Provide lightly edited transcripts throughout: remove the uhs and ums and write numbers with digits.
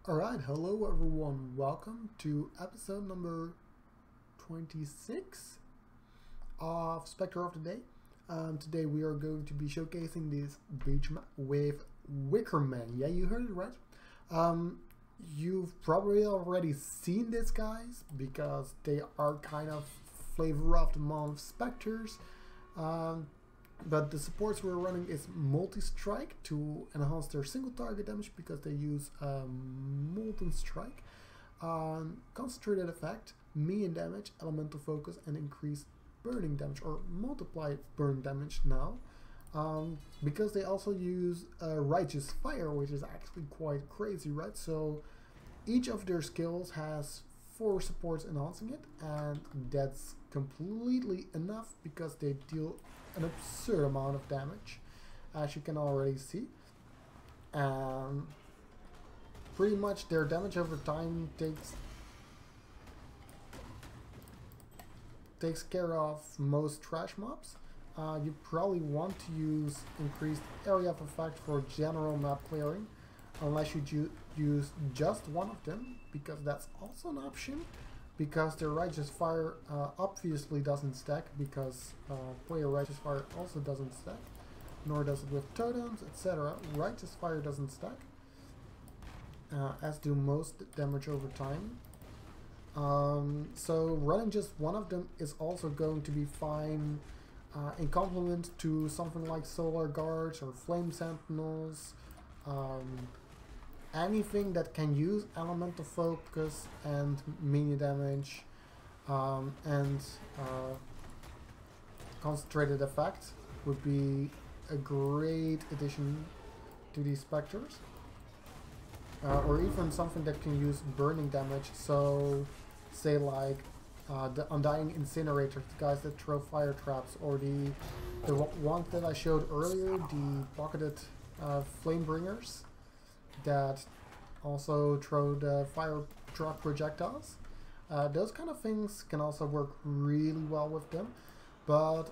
Alright, hello everyone, welcome to episode number 26 of Spectre of the Day. Today we are going to be showcasing this beach map with Wickerman. Yeah, you heard it right. You've probably already seen these guys because they are kind of flavor of the month Spectres. But the supports we're running is multi-strike to enhance their single target damage because they use molten strike, concentrated effect, medium damage, elemental focus, and increased burning damage or multiplied burn damage now. Because they also use righteous fire, which is actually quite crazy, right? So each of their skills has 4 supports enhancing it, and that's completely enough because they deal an absurd amount of damage, as you can already see. Pretty much their damage over time takes care of most trash mobs. You probably want to use increased area of effect for general map clearing, unless you use just one of them, because that's also an option. Because their Righteous Fire obviously doesn't stack, because player Righteous Fire also doesn't stack, nor does it with totems, etc. Righteous Fire doesn't stack, as do most damage over time. So running just one of them is also going to be fine in complement to something like Solar Guards or Flame Sentinels. Anything that can use elemental focus and mini damage and concentrated effect would be a great addition to these Spectres. Or even something that can use burning damage, so say like the Undying Incinerators, the guys that throw fire traps, or the one that I showed earlier, the pocketed Flame Bringers that also throw the fire truck projectiles. Those kind of things can also work really well with them. But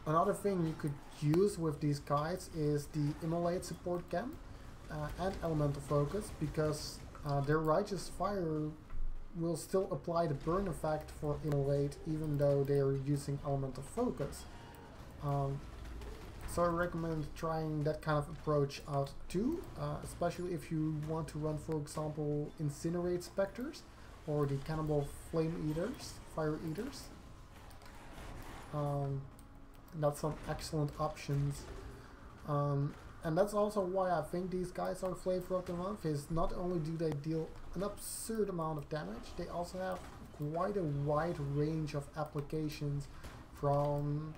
another thing you could use with these guys is the Immolate support chem and elemental focus, because their Righteous Fire will still apply the burn effect for Immolate even though they are using elemental focus. So I recommend trying that kind of approach out too, especially if you want to run, for example, Incinerate Spectres or the Cannibal Flame Eaters, Fire Eaters. That's some excellent options. And that's also why I think these guys are flavor of the month, is not only do they deal an absurd amount of damage, they also have quite a wide range of applications, from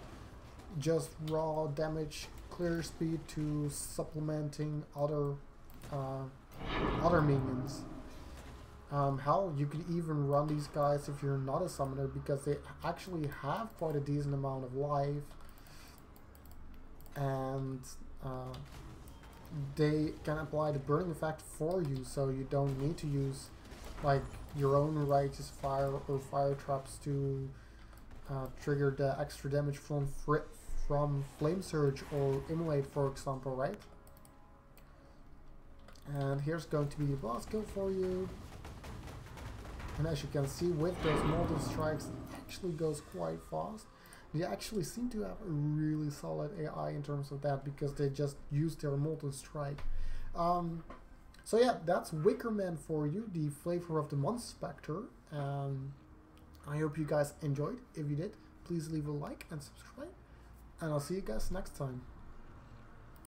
just raw damage clear speed to supplementing other minions. Hell, you could even run these guys if you're not a summoner, because they actually have quite a decent amount of life, and they can apply the burning effect for you, so you don't need to use like your own Righteous Fire or fire traps to trigger the extra damage from Flame Surge or Immolate, for example, right? And here's going to be the boss kill for you. And as you can see, with those molten strikes, it actually goes quite fast. They actually seem to have a really solid AI in terms of that, because they just use their molten strike. So yeah, that's Wickerman for you, the flavor of the month Spectre. I hope you guys enjoyed. If you did, please leave a like and subscribe, and I'll see you guys next time.